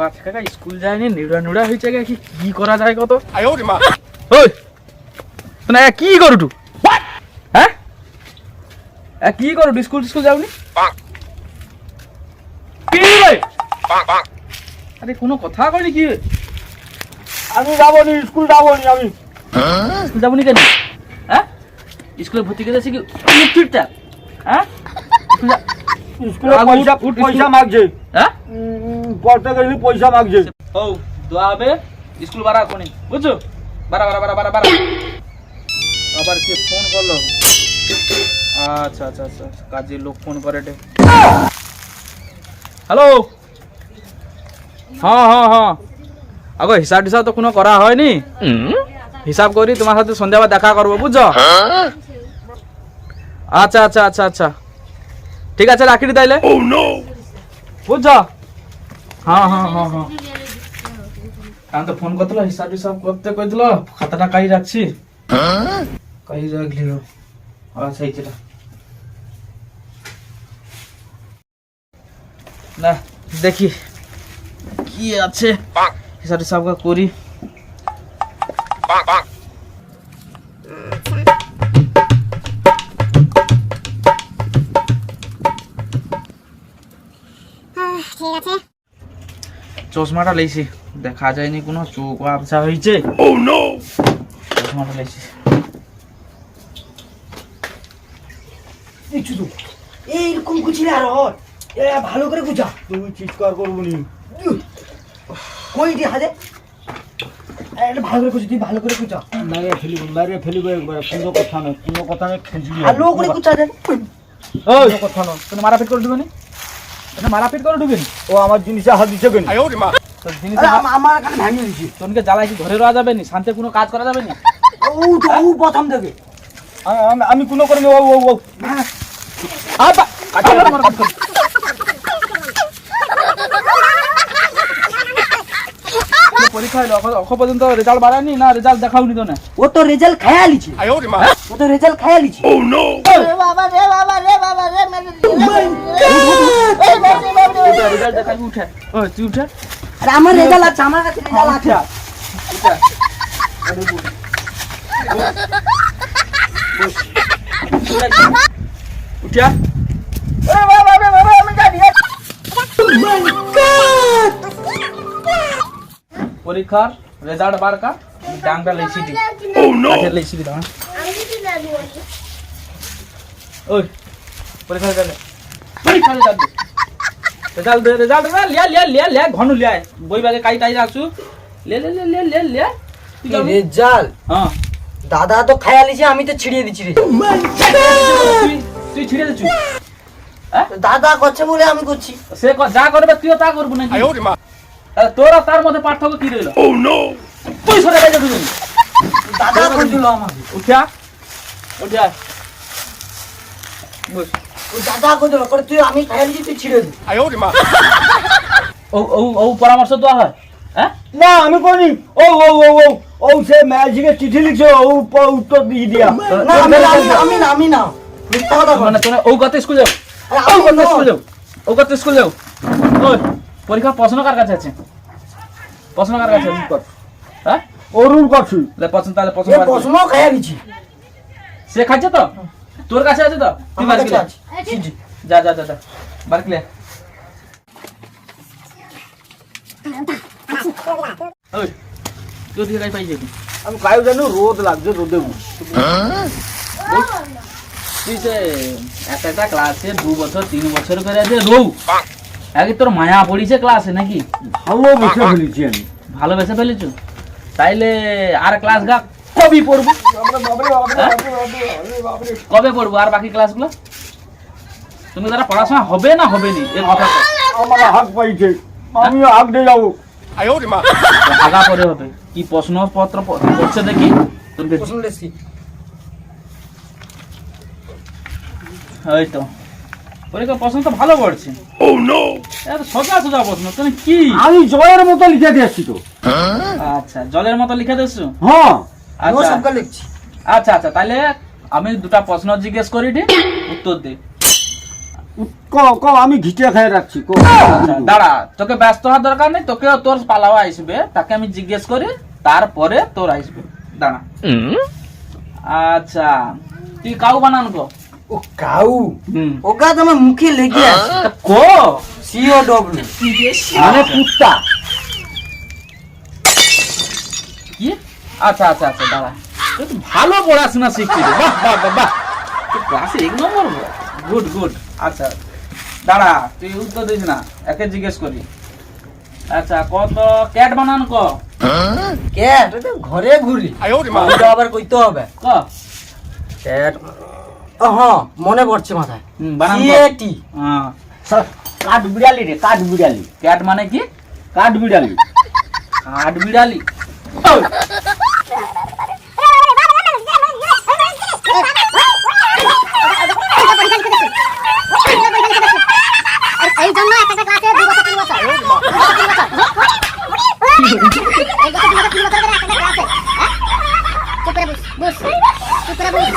সকাল থেকে স্কুল যায়নি, নিড়া হয়েছে কি করা যায় কত? ওই মানে কি করু তু? হ্যাঁ কি করু? স্কুল যাওনি? আরে কোনো কথা কইনি কি? আমি যাবনি, স্কুল যাবনি। আমি স্কুল যাবনি কেন? হ্যাঁ স্কুলে ভর্তি করে কি চুপচাপ? হ্যাঁ স্কুলে পয়সা মাগছে। হ্যাঁ পড়তে গেলে পয়সা মাগছে। ও দোয়া হবে স্কুল বাড়া কোনি, বুঝছো? বাড়া আবার কে ফোন করলো? আচ্ছা কাজের লোক ফোন করে। হ্যালো, হ্যাঁ আগো হিসাব টিসাব তো কোনো করা হয়নি। হিসাব করি তোমার সাথে সন্ধ্যাবার দেখা করবো, বুঝছো? আচ্ছা ঠিক আছে, রাখি তাইলে, বুঝছো? হ্যাঁ আমি তো ফোন করছিল, হিসাব টিসাব করতে কইছিল, খাতাটা কাই রাখছি। কাই রাখলি? আচ্ছা এইটা না, দেখি কি আছে, হিসাব টিসাব করি। চশমাটা লেছি, দেখা যায়নি কোনো, চোখ আবছা হয়েছে। চশমাটা লেছি। এইরকম গুছিয়ে আর ভালো করে গুছা। তুমি চিৎকার করবনি। কই দি হাজে ভালো করে গুছি, তুই ভালো করে গুছা। মারে ফেলিব একবার। কোনো কথা নয় খেঁচি ভালো করে গুছা দেন। ওই কথা নয়, তুমি মারাপিট করে দিবেনি? মারাপিট করে দিবেনি? ও আমার জিনিসে হাত দিছে কেন? আমার কাছে ভাঙিয়ে দিছি। তোনকে জ্বালাই কি ঘরে রওয়া যাবে নি? শান্তি কোনো কাজ করা যাবে নি? ও প্রথম থেকে আমি কোনো করিনি। ও পরীক্ষা হলো, এখন পর্যন্ত রেজাল্ট বাড়ায়নি না? রেজাল্ট দেখাওনি তো না? ও তো রেজাল্ট খায়া লিছে। রেজাল্ট দেখাবি, উঠে। ওই তুই উঠে। আরে আমার রেজাল্ট আছে, আমার কাছে রেজাল্ট আছে। উঠিয়া পরীক্ষার রেজাল্ট বার কা ডাংটা লেছি দি। লেছি দি দাঁড়া। ওই পরীক্ষা রেজাল্ট লিয়া ঘনু লিয়া বই বাগে কাই টাই রাখছু। রেজাল্ট হ্যাঁ দাদা তো খায়া লিছে, আমি তো ছিড়িয়ে দিছি রে। তুই ছিড়ে দিছু? দাদা করছে বলে আমি করছি। সে যা করবে তুইও তা করবো নাকি? তোর আর তার মধ্যে পার্থক্য কি রইল? তুই সরে বাইরে ঢুকবি। দাদা করে দিল আমাকে। উঠিয়া বস। ও দাদা করে দিল, করে তুই আমি খায়া লিছি, তুই ছিড়ে দি। ও পরামর্শ দেওয়া হয়? হ্যাঁ না আমি করি। ও সে ম্যাজিকে চিঠি লিখছে, ও উত্তর দিয়ে দিয়া। আমি না মিথ্যা কথা বল। মানে তোরা ও কত স্কুল যাও? স্কুল যাও। ওই পরীক্ষা প্রশ্ন কার কাছে আছে? প্রশ্ন কার কাছে আছে? হ্যাঁ অরুণ করছি। তাহলে প্রশ্ন খায়া লিছি। সে খাচ্ছে তো? তোর কাছে আছে তো? তুই বার করে যা বার করে। ওই তুই দিকে কাই পাই যাবি? আমি কায়ও জানো রোদ লাগছে, রোদে তুই যে একটা ক্লাসে 2 বছর 3 বছর করে আছে রৌ, আগে তোর মায়া পড়িছে ক্লাসে নাকি? ভালোবেসে ফেলেছি আমি। ভালোবেসে ফেলেছ? তাইলে আর ক্লাস গা কবি পড়বো? কবে পড়বো আর বাকি ক্লাসগুলো? তুমি তারা পড়াশোনা হবে না হবে নি এই কথা? আমার হাত পাইছে, আমি হাত দিয়ে যাবো। আগা পরে হবে কি? প্রশ্নপত্র পড়ছে দেখি। ওই তো পরীক্ষা প্রশ্ন তো ভালো পড়ছে। সোজা প্রশ্ন। তুমি কি? আমি জলের মতো লিখে দিয়েছি তো। আচ্ছা জলের মতো লিখে দিয়েছো? হ্যাঁ লিখছি। আচ্ছা তাহলে আমি দুটা প্রশ্ন জিজ্ঞেস করি, উত্তর দে। ক ক আমি ঘিটে খেয়ে রাখছি ক আচ্ছা, দাঁড়া, তোকে ব্যস্ত হওয়ার দরকার নেই, তোকে তোর পালাও আসবে, তাকে আমি জিজ্ঞেস করি, তারপরে তোর আসবে। দাঁড়া। আচ্ছা, তুই কাউ বানান কো। ও কাউ ওগা তো আমার মুখে লেগে আছে কো সিও ডব্লিউ মানে কুত্তা। কি? আচ্ছা আচ্ছা আচ্ছা, দাঁড়া, তুই তো ভালো পড়াশোনা শিখছিস রে। বাহ বাহ বাহ বাহ, তুই ক্লাসে 1 নম্বর। Good good. আচ্ছা দাঁড়া, তুই উত্তর দিস না, একে জিজ্ঞেস করি। আচ্ছা, কত ক্যাট বানান ক। ক্যাট তো ঘরে ঘুরি ওটা আবার কইতে হবে ক। ক্যাট হ্যাঁ মনে পড়ছে মাথায় বানান ক। সিএটি হ্যাঁ, কাঠ বিড়ালি রে কাঠ বিড়ালি। ক্যাট মানে কি? কাঠ বিড়ালি কাঠ বিড়ালি। এই জন্য একটা ক্লাসে 2 বছর 3 বছর এই বছর 3 বছর করে একটা ক্লাসে হ্যাঁ চুপ করে বস চুপ করে বস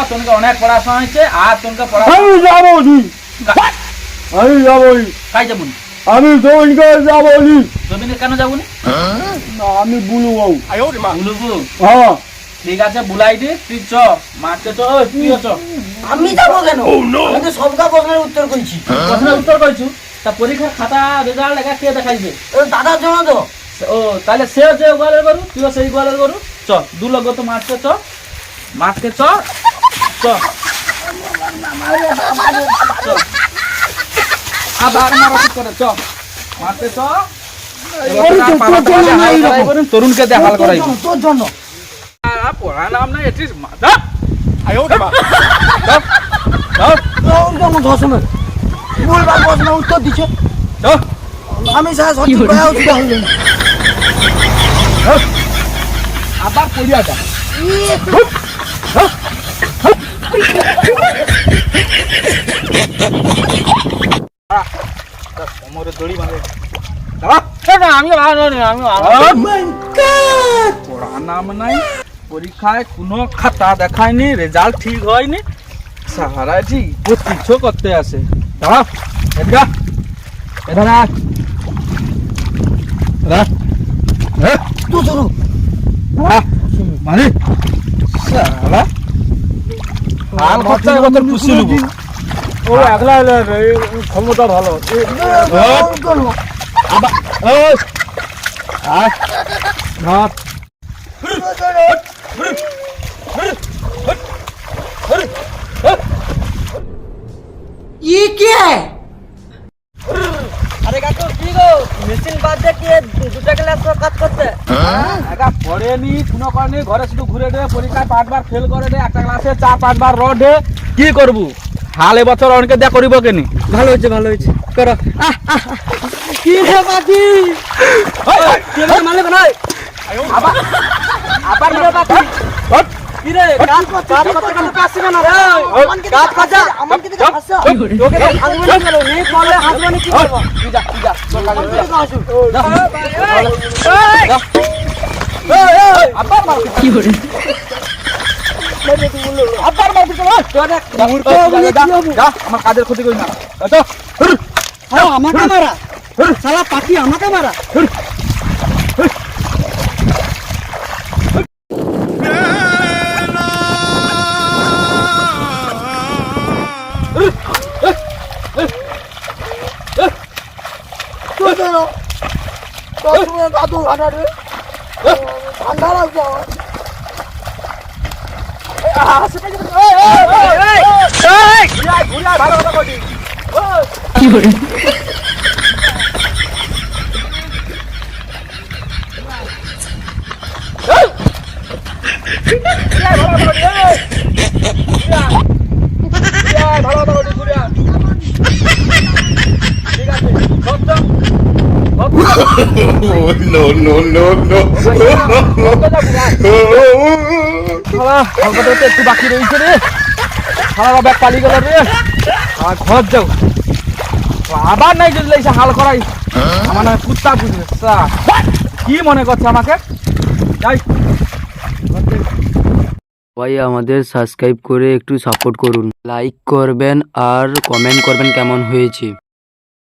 তোমাকে অনেক পড়াশোনা হয়েছে, আর তোমাকে আমি যাবো নি আমি যাবো নি কাই যাবো না? আমি জমিনকে যাবো নি জমিনে কেন যাবো না? না আমি বুলু বাবু বুলবু, হ্যাঁ ঠিক আছে, বুলাই দি, তুই চ মারতে চ। ওই তুইও চ। আমি যাবো কেন আমি তো সবকা প্রশ্নের উত্তর কইছি প্রশ্নের উত্তর কইছু, তা পরীক্ষার খাতা রেজাল্ট লেখা কে দেখাইবে? দাদা জমা তো ও তাহলে সে যে গোয়ালের গরু, তুইও সেই গোয়ালের গরু। চ, দু লোক তো মারতে চ, মারতে চ চ। চ। আবার মারা ঠিক করে চ, মারতে চ। তরুণকে দিয়ে হাল করাইব। তোর জন্য পড়া নাম নাই এটিস তোর জন্য ধর্ষণ বলবার প্রশ্নের উত্তর দিছে আমি সারা সত্যি কয়া উচিত হইল আবার পড়িয়া যা। কোমরে দড়ি বাঁধে। আমি পড়া নাম নাই, পরীক্ষায় কোনো খাতা দেখায়নি, রেজাল্ট ঠিক হয়নি, সাহারা ঠিক কিছু করতে আসে। দাঁড়া, এদিকে এধারে আয়। তো চলো মানে সারা আর খরচা এবছর পুষি নেব। ও একলা ক্ষমতা ভালো আবার ওই আয় ধর। ই কে আরে কাকু কি গো মেশিন বাদ দিয়ে কি দুটা ক্লাস কাজ করতে একা পড়েনি, কোনো করেনি, ঘরে শুধু ঘুরে দে, পরীক্ষায় 5 বার ফেল করে দে, একটা ক্লাসে 4-5 বার রড দে। কি করবু? হাল এবছর অনেকে দেয়া করিব কেনি? ভালো হয়েছে করো কি হে বাকি মালিক নাই আবার আবার মেরে বাকি। কি রে কাজ করতে আসবে না রে কাজ কাজা আমার কি দিকে হাসছো তোকে তো হাসবো না গেল নেই বললে হাসবো না কি করব তুই যা তুই যা, তোর কাছে যা। আবার মার কি করে? আবার মার দিতে বল। যা, আমার কাজের ক্ষতি করিস না। তো আমাকে মারা শালা পাখি আমাকে মারা দাদু ঠান্ডা লাগছে কি করে? no, no, no, no. একটু বাকি রয়েছে রে, সারা ব্যাগ পালিয়ে গেল রে। আর ঘর যাও, আবার নাই যদি এসে হাল করাই আমার নামে কুত্তা বুঝবে। কি মনে করছে আমাকে? যাই সবাই আমাদের সাবস্ক্রাইব করে একটু সাপোর্ট করুন, লাইক করবেন আর কমেন্ট করবেন কেমন হয়েছে।